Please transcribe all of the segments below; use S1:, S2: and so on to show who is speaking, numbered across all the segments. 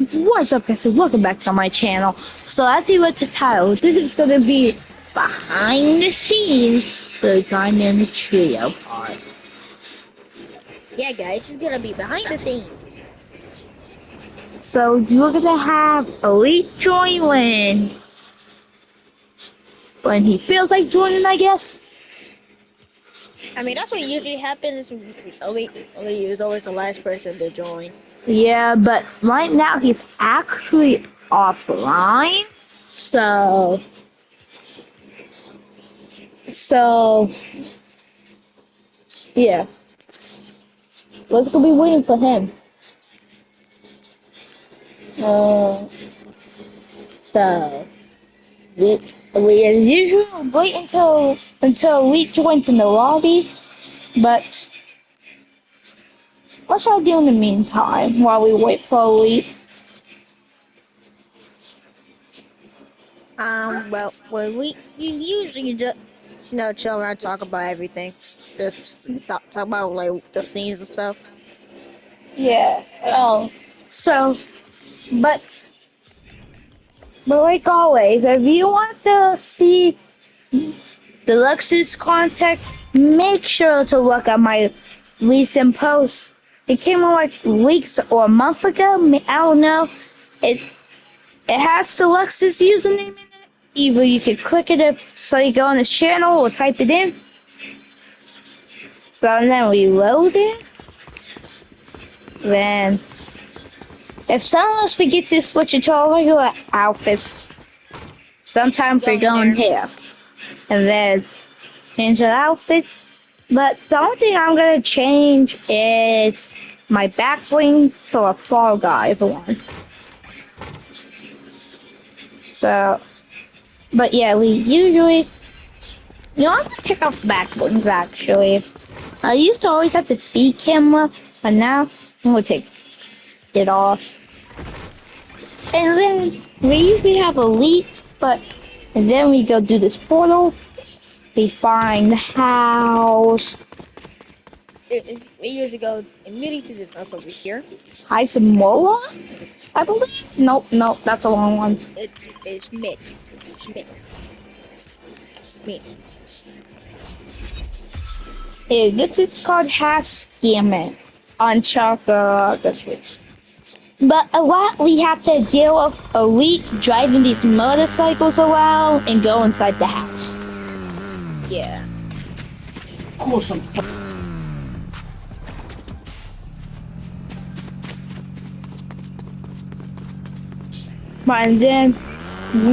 S1: What's up, guys? Welcome back to my channel. So as you read the title, this is gonna be behind the scenes the Dynamic Trio part.
S2: Yeah, guys, she's gonna be behind the scenes.
S1: So you're gonna have Elite join when he feels like joining, I guess.
S2: I mean, that's what usually happens. Ali is always the last person to join.
S1: Yeah, but right now he's actually offline. So so yeah, what's gonna be waiting for him? Uh, so. We as usual wait until we joins in the lobby, but what shall I do in the meantime while we wait for Elite?
S2: Well, we you usually just chill around, talk about everything, just talk about like the scenes and stuff.
S1: Yeah. So, but like always, if you want to see Deluxe's content, make sure to look at my recent posts. It came out like weeks or a month ago. I don't know. It It has Deluxe's username in it. Either you can click it so you go on his channel or type it in. So then we load it. Then, if someone else forgets to switch it to our regular outfits, sometimes they
S2: Go in
S1: go in
S2: there.
S1: here. And then change the outfits. But the only thing I'm going to change is my back bling to a Fall Guy one. So, but yeah, we usually you know, I'm gonna take off back blings actually. I used to always have the speed camera, but now I'm gonna take it off. And then we usually have Elite, but and then we go do this portal. We find the house.
S2: We usually go immediately to this house over here.
S1: Heisamola, I believe. Nope, that's the wrong one.
S2: It's Schmidt. Schmidt. Schmidt.
S1: This is called Half Scamming on Chocolate Street. But a lot we have to deal with Elite driving these motorcycles around and go inside the house.
S2: Yeah.
S1: Awesome. And then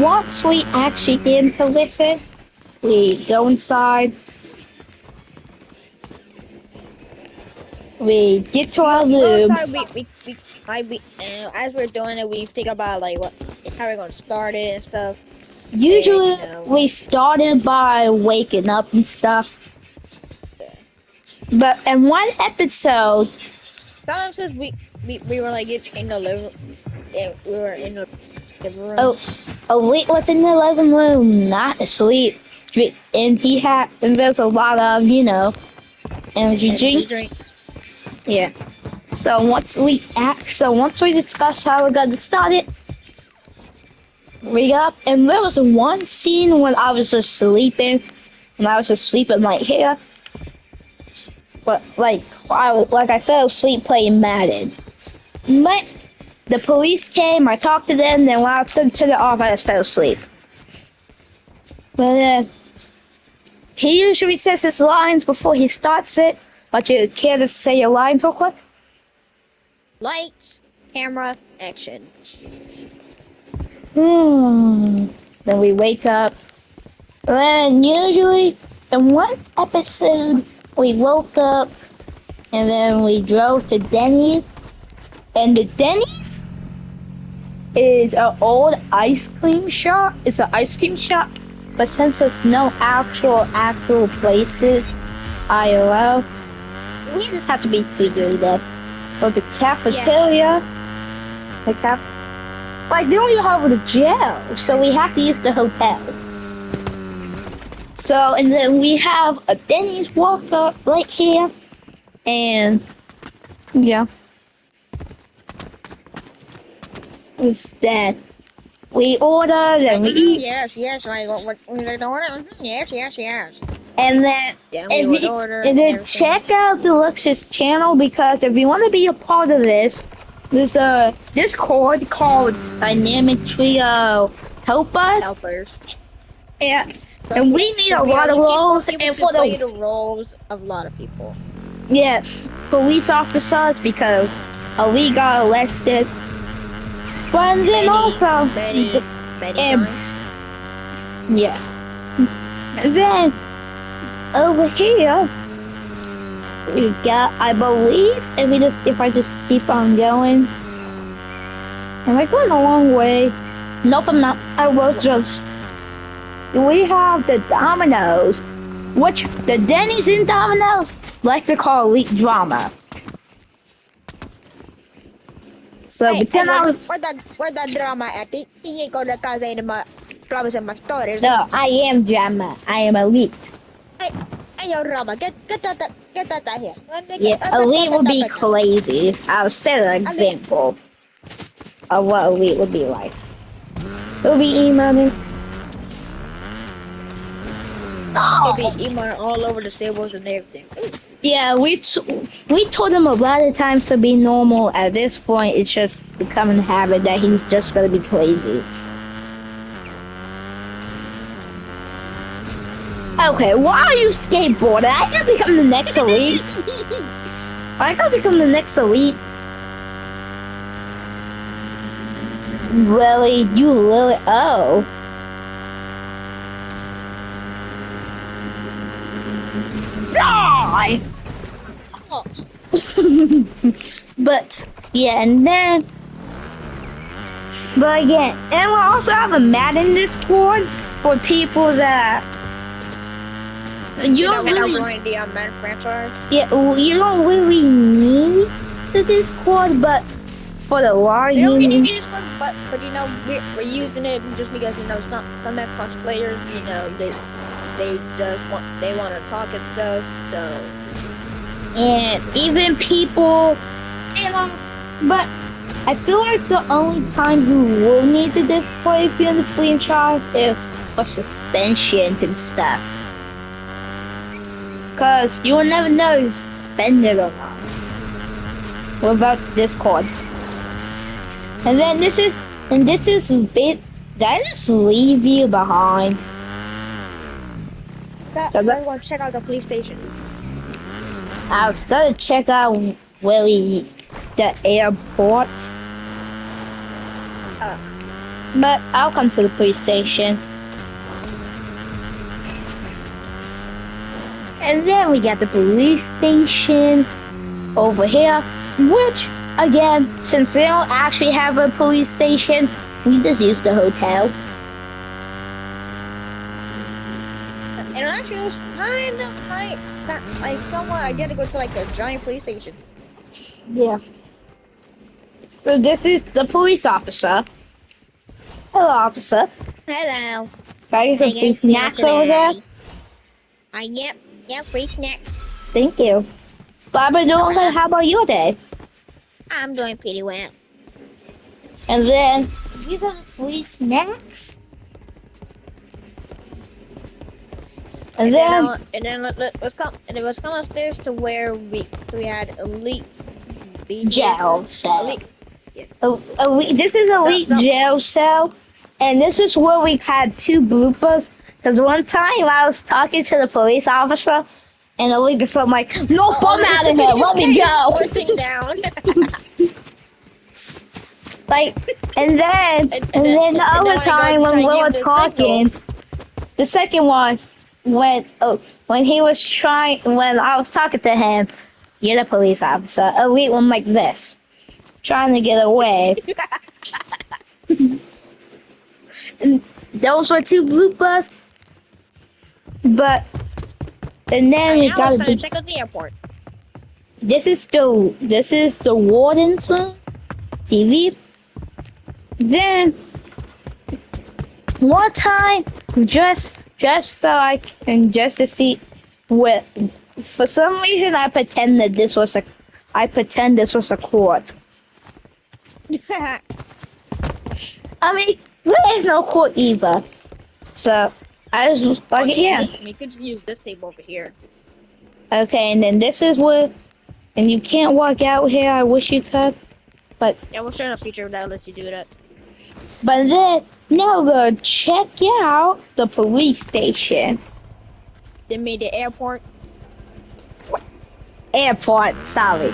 S1: once we actually get into listen, we go inside. We get to our
S2: Go
S1: room.
S2: inside. As we're doing it, we think about like how we're gonna start it and stuff. And
S1: Usually we started by waking up and stuff. But in one episode,
S2: sometimes we were like in the living, and we were in the living room.
S1: oh, Elite was in the living room, not asleep. And there's a lot of, energy drinks. Yeah. So once we discuss how we're gonna start it, we got up, and there was one scene when I was just sleeping, right here. But I fell asleep playing Madden. But the police came, I talked to them, then when I was going to turn it off, I just fell asleep. But he usually says his lines before he starts it, but you care to say your lines real quick?
S2: Lights, camera, action.
S1: Then we wake up. Then usually in one episode we woke up and then we drove to Denny's. And the Denny's is an old ice cream shop. It's an ice cream shop, but since there's no actual places, IRL, we just have to be creative. So the cafeteria, they don't even have a jail, so we have to use the hotel. So, and then we have a Denny's walk up right here, and yeah. Instead, we order and we eat,
S2: Yes, yes, like what we like order. Yes, yes, yes.
S1: and then
S2: Then we would order and everything.
S1: check out Deluxe's channel because if you want to be a part of this, there's a Discord called Dynamic Trio. Help us,
S2: Helpers.
S1: yeah. And we need a lot of roles, and for
S2: play
S1: the
S2: the roles of a lot of people.
S1: yeah, police officers because we got arrested. But then also,
S2: many
S1: and-
S2: times.
S1: yeah. And then over here we got, I believe, if I just keep on going, am I going the wrong way? Nope, I'm not. I was just. We have the Domino's, which the Denny's and Domino's like to call elite drama. So pretend I was.
S2: Where that drama at? Hindi ko na kasi na promise my stories.
S1: No, I am drama. I am elite.
S2: Ayaw drama. Get that here.
S1: Yeah, elite would be crazy. I'll set an example of what elite would be like. It would be emo.
S2: It'd be emo all over the tables and everything.
S1: Yeah, we told him a lot of times to be normal. At this point, it's just becoming a habit that he's just gonna be crazy. Okay, why are you skateboarding? I gotta become the next elite. I gotta become the next elite. Lily, you Lily. Oh. Die!
S2: Oh.
S1: But yeah, and then, but again, and we also have a Madden Discord for people that you don't really,
S2: join the Madden franchise.
S1: yeah, you don't really need the Discord, but for the law,
S2: We don't
S1: you
S2: really
S1: need.
S2: need this one, but you know we're using it just because you know some Xbox players, you know they want to talk and stuff. So
S1: And even people, you know, but I feel like the only time you will need the Discord if you're in the franchise is for suspensions and stuff. Cause you will never know if it's suspended or not without Discord. And then this is bit that just leave you behind.
S2: I'm going to check out the police station.
S1: I was gonna check out the airport, but I'll come to the police station. And then we got the police station over here, which again, since they don't actually have a police station, we just use the hotel.
S2: And actually, it was kind of like somewhat identical to like a giant police station.
S1: Yeah. So this is the police officer. Hello, officer.
S2: Hello.
S1: Got you some free snacks over there?
S2: Yep, free snacks.
S1: Thank you. Barbara doing good. How about your day?
S2: I'm doing pretty well.
S1: And then these are the free snacks. And then
S2: let's come upstairs to where we had elites.
S1: jail cell.
S2: Elite.
S1: This is elite jail cell, and this is where we had two bloopers. Because one time I was talking to the police officer, and the league is so like, "No, I'm out of here. Let me go."
S2: Sitting down.
S1: Like, and then the other time when we were talking, the second one when he was when I was talking to him, you're the police officer. Elite one like this, trying to get away. And those were two bloopers. But and then we got
S2: to check out the airport.
S1: This is the warden's room, TV. Then one time, just so I can to see what, for some reason I pretend this was a court. I mean, there is no court either. So, I was like, yeah.
S2: We could just use this table over here.
S1: Okay, and then this is where, and you can't walk out here. I wish you could.
S2: Yeah, we'll start a feature that lets you do that.
S1: But then, now go check out the police station.
S2: They made the airport.
S1: Airport, sorry.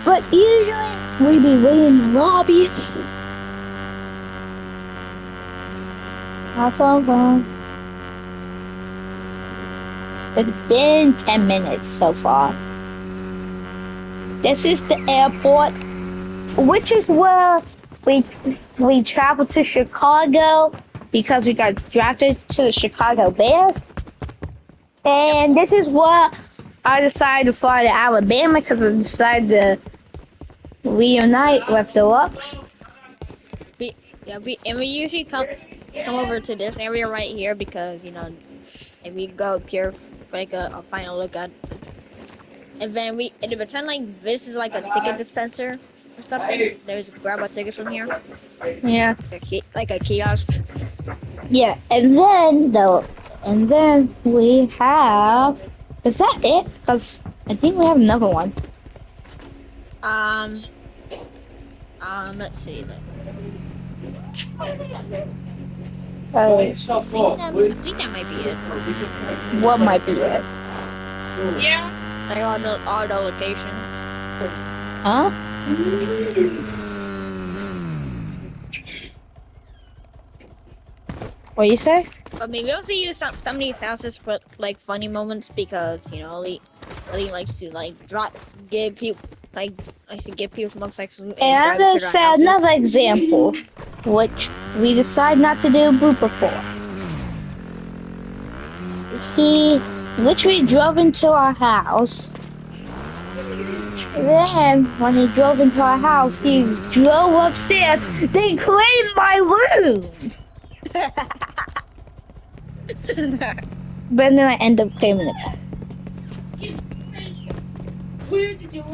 S1: But usually, we be waiting in the lobby. That's all wrong. It's been 10 minutes so far. This is the airport, which is where we traveled to Chicago because we got drafted to the Chicago Bears. And this is where I decided to fly to Alabama because I decided to reunite with Deluxe.
S2: We usually come over to this area right here because if we go up here for like a final look at, and then we pretend like this is like a ticket dispenser or something. There's grab a ticket from here.
S1: Yeah.
S2: Like a kiosk.
S1: Yeah, and then we have. Is that it? Because I think we have another one.
S2: Let's see.
S1: I
S2: think that might be it.
S1: What might be it?
S2: Yeah. Like all the locations.
S1: Huh? What you say?
S2: But maybe also use some of these houses for like funny moments because Ali likes to like give people motorcycles and
S1: And I'm
S2: drive
S1: gonna
S2: to their
S1: say
S2: houses.
S1: another example, which we decided not to do before. He literally drove into our house. Then, when he drove into our house, he drove upstairs. They claimed my room. But then I end up claiming it back.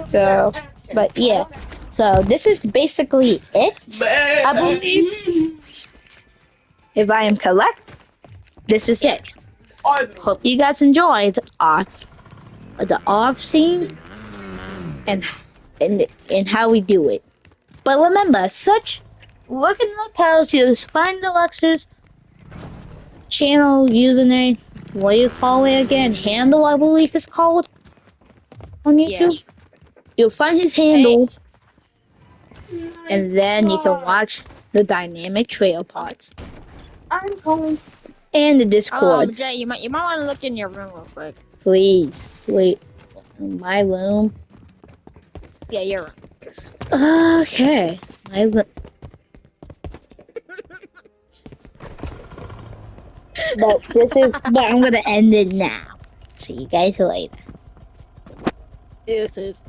S1: So, but yeah. So this is basically it, I believe. If I am correct, this is it. Hope you guys enjoyed the off scene and how we do it. But remember, look in the post, you find Deluxe's channel username. What do you call it again? Handle, I believe it's called on YouTube.
S2: Yeah.
S1: You'll find his handle, and then you can watch the dynamic trail parts. I'm going. And the Discord.
S2: Jay, you might want to look in your room real quick.
S1: Please wait. My room.
S2: Yeah, your room.
S1: Okay. My room. But I'm gonna end it now. See you guys later.
S2: This is